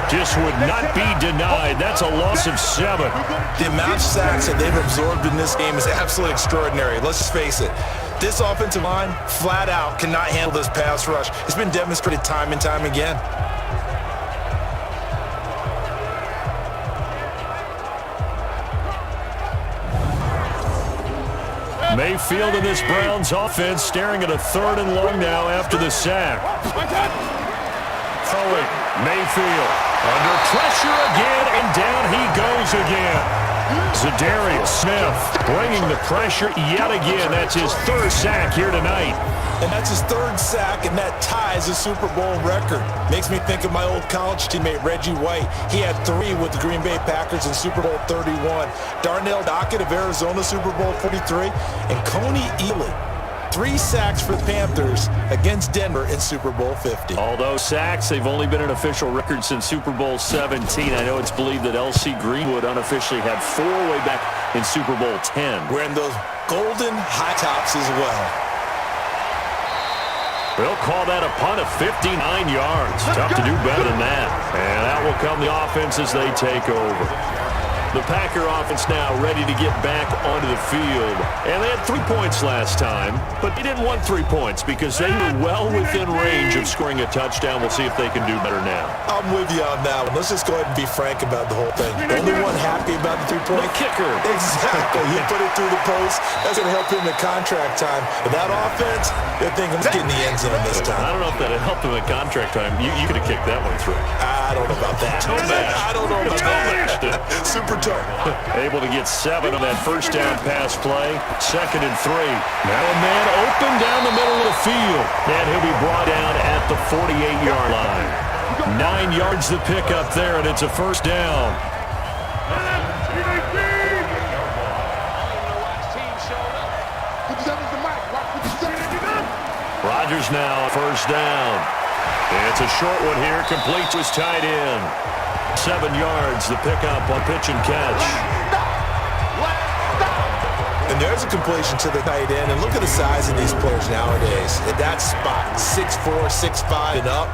just would not be denied. That's a loss of 7. The amount of sacks that they've absorbed in this game is absolutely extraordinary. Let's just face it. This offensive line, flat out, cannot handle this pass rush. It's been demonstrated time and time again. Mayfield and this Browns offense staring at a 3rd and long now after the sack. Throwing. Mayfield under pressure again, and down he goes again. Zadarius Smith bringing the pressure yet again. That's his 3rd sack here tonight. And that's his 3rd sack, and that ties a Super Bowl record. Makes me think of my old college teammate, Reggie White. He had 3 with the Green Bay Packers in Super Bowl 31. Darnell Dockett of Arizona, Super Bowl 43. And Coney Ealy, 3 sacks for the Panthers against Denver in Super Bowl 50. Although sacks, they've only been an official record since Super Bowl 17. I know it's believed that L.C. Greenwood unofficially had 4 way back in Super Bowl 10. Wearing those golden high tops as well. They'll call that a punt of 59 yards. Tough to do better than that. And out will come the offense as they take over. The Packer offense now ready to get back onto the field. And they had 3 points last time, but they didn't want 3 points because they were well within range of scoring a touchdown. We'll see if they can do better now. I'm with you on that one. Let's just go ahead and be frank about the whole thing. The only one happy about the 3-point? The kicker. Exactly. He put it through the post. That's going to help him in contract time. But that offense, they're thinking, let's get in the end zone this time. I don't know if that helped him in contract time. You could have kicked that one through. I don't know about that. I don't know about that. Super tough. Able to get 7 on that 1st down pass play. 2nd and 3. Now a man open down the middle of the field. And he'll be brought down at the 48-yard line. 9 yards to pick up there, and it's a 1st down. Rodgers now 1st down. It's a short one here, complete to his tight end. 7 yards, the pickup on pitch and catch. And there's a completion to the tight end. And look at the size of these players nowadays. At that spot, 6'4", 6'5", and up.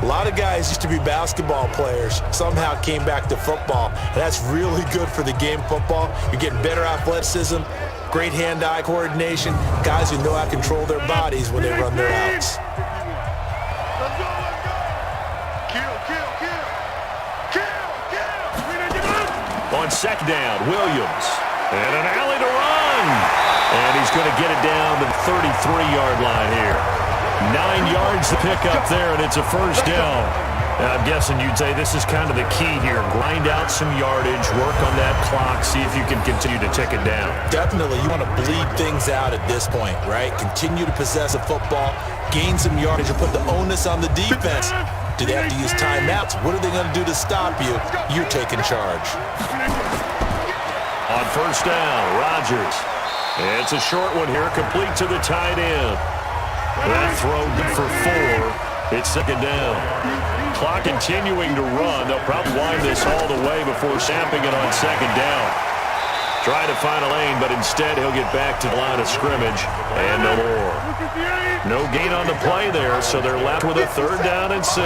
A lot of guys used to be basketball players, somehow came back to football. And that's really good for the game of football. You're getting better athleticism, great hand-eye coordination, guys who know how to control their bodies when they run their outs. On 2nd down, Williams. And an alley to run. And he's going to get it down to the 33-yard line here. 9 yards to pick up there, and it's a 1st down. Now, I'm guessing you'd say this is kind of the key here. Grind out some yardage, work on that clock, see if you can continue to tick it down. Definitely. You want to bleed things out at this point, right? Continue to possess the football, gain some yardage, and put the onus on the defense. Do they have to use timeouts? What are they going to do to stop you? You're taking charge. On 1st down, Rodgers. It's a short one here, complete to the tight end. That throw for 4. It's 2nd down. Clock continuing to run. They'll probably wind this all the way before snapping it on 2nd down. Trying to find a lane, but instead he'll get back to the line of scrimmage and no more. No gain on the play there, so they're left with a 3rd down and 6.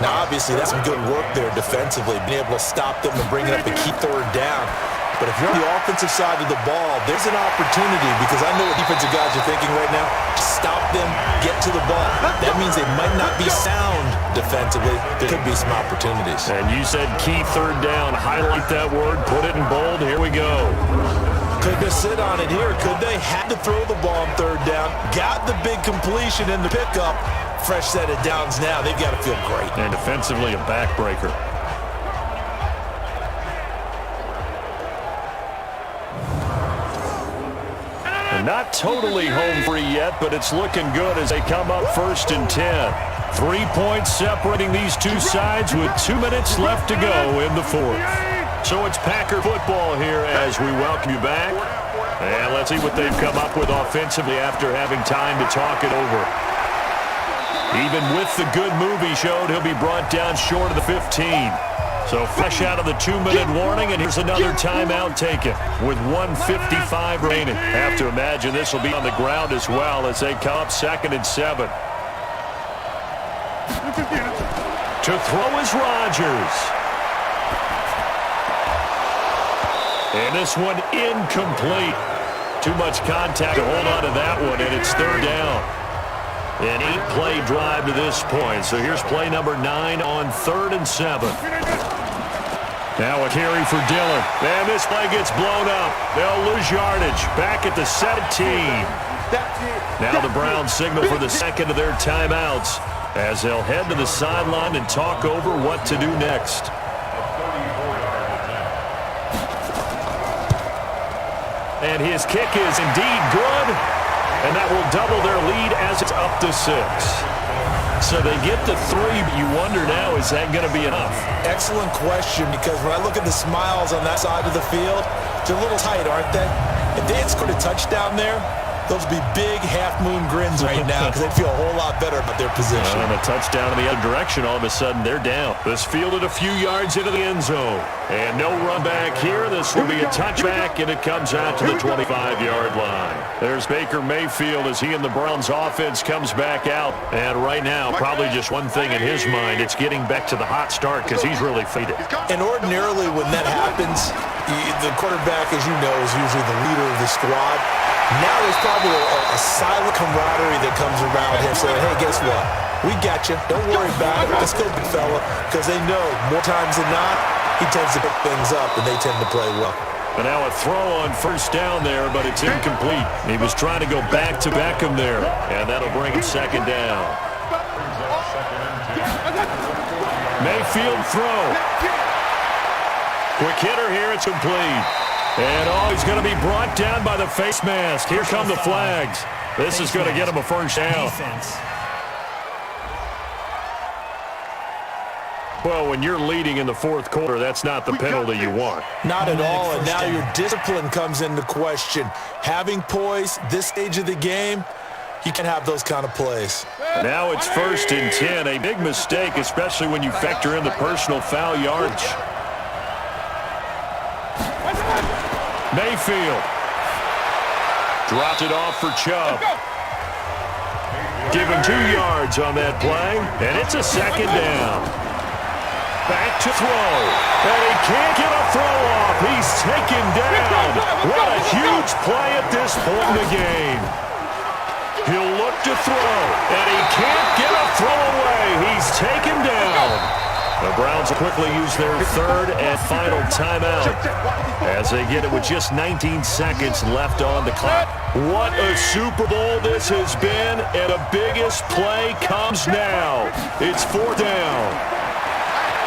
Now, obviously, that's some good work there defensively, being able to stop them and bring it up the key 3rd down. But if you're on the offensive side of the ball, there's an opportunity, because I know what defensive guys are thinking right now. Stop them, get to the ball. That means they might not be sound defensively. There could be some opportunities. And you said key 3rd down. Highlight that word, put it in bold. Here we go. Could they sit on it here? Could they have to throw the ball on 3rd down? Got the big completion in the pickup. Fresh set of downs now. They've got to feel great. And defensively, a backbreaker. Not totally home free yet, but it's looking good as they come up 1st and 10. 3 points separating these two sides with 2 minutes left to go in the 4th. So it's Packer football here as we welcome you back. And let's see what they've come up with offensively after having time to talk it over. Even with the good move he showed, he'll be brought down short of the 15. So fresh out of the 2-minute warning, and here's another timeout taken with 1:55 remaining. Have to imagine this will be on the ground as well as they come up 2nd and 7. To throw is Rodgers. And this one incomplete. Too much contact to hold on to that one, and it's 3rd down. An 8-play drive to this point. So here's play number 9 on 3rd and 7. Now a carry for Dillon. And this play gets blown up. They'll lose yardage. Back at the 17. Now the Browns signal for the 2nd of their timeouts as they'll head to the sideline and talk over what to do next. And his kick is indeed good. And that will double their lead as it's up to 6. So they get to 3, but you wonder now, is that going to be enough? Excellent question, because when I look at the smiles on that side of the field, they're a little tight, aren't they? If they had scored a touchdown there, those would be big half-moon grins right now because they'd feel a whole lot better about their position. And a touchdown in the other direction, all of a sudden they're down. This fielded a few yards into the end zone. And no run back here. This will be a touchback, and it comes out to the 25-yard line. There's Baker Mayfield as he and the Browns offense comes back out. And right now, probably just one thing in his mind, it's getting back to the hot start because he's really faded. And ordinarily when that happens, the quarterback, as you know, is usually the leader of the squad. Now there's probably a silent camaraderie that comes around him saying, hey, guess what? We got you. Don't worry about it. Let's go, big fella. Because they know more times than not, he tends to pick things up, and they tend to play well. And now a throw on 1st down there, but it's incomplete. He was trying to go back to Beckham there, and that'll bring him 2nd down. Mayfield throw. Quick hitter here. It's complete. And he's going to be brought down by the face mask. Here come the flags. This is going to get him a 1st down. Defense. Well, when you're leading in the 4th quarter, that's not the penalty you want. Not at all, and now your discipline comes into question. Having poise this stage of the game, you can have those kind of plays. Now it's 1st and 10. A big mistake, especially when you factor in the personal foul yardage. Mayfield. Dropped it off for Chubb. Give him 2 yards on that play, and it's a 2nd down. Back to throw, and he can't get a throw off. He's taken down. What a huge play at this point in the game. He'll look to throw, and he can't get a throw away. He's taken down. The Browns will quickly use their 3rd and final timeout as they get it with just 19 seconds left on the clock. What a Super Bowl this has been, and the biggest play comes now. It's 4th down.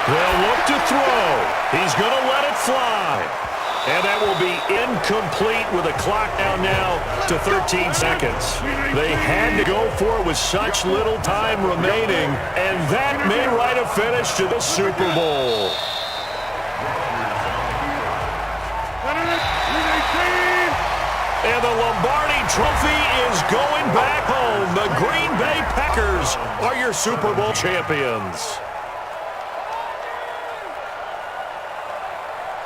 They'll look to throw. He's going to let it fly. And that will be incomplete with a clock down now to 13 seconds. They had to go for it with such little time remaining, and that may write a finish to the Super Bowl. And the Lombardi Trophy is going back home. The Green Bay Packers are your Super Bowl champions.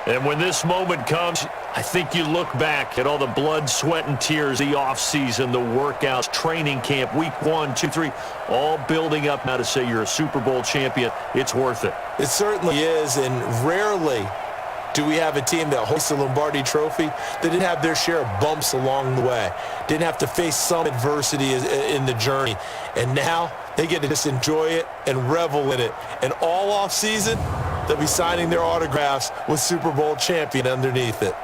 And when this moment comes, I think you look back at all the blood, sweat, and tears, the offseason, the workouts, training camp, week 1, 2, 3, all building up now to say you're a Super Bowl champion. It's worth it. It certainly is, and rarely do we have a team that hoists the Lombardi Trophy that didn't have their share of bumps along the way, didn't have to face some adversity in the journey, and now they get to just enjoy it and revel in it. And all off season, they'll be signing their autographs with Super Bowl champion underneath it.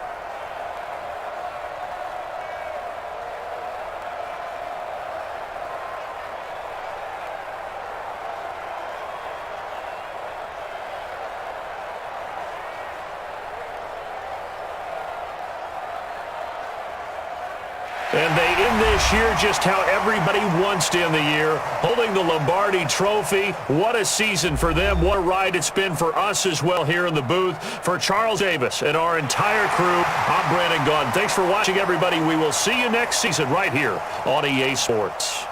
And they end this year just how everybody wants to end the year, holding the Lombardi Trophy. What a season for them. What a ride it's been for us as well here in the booth. For Charles Davis and our entire crew, I'm Brandon Gaudin. Thanks for watching, everybody. We will see you next season right here on EA Sports.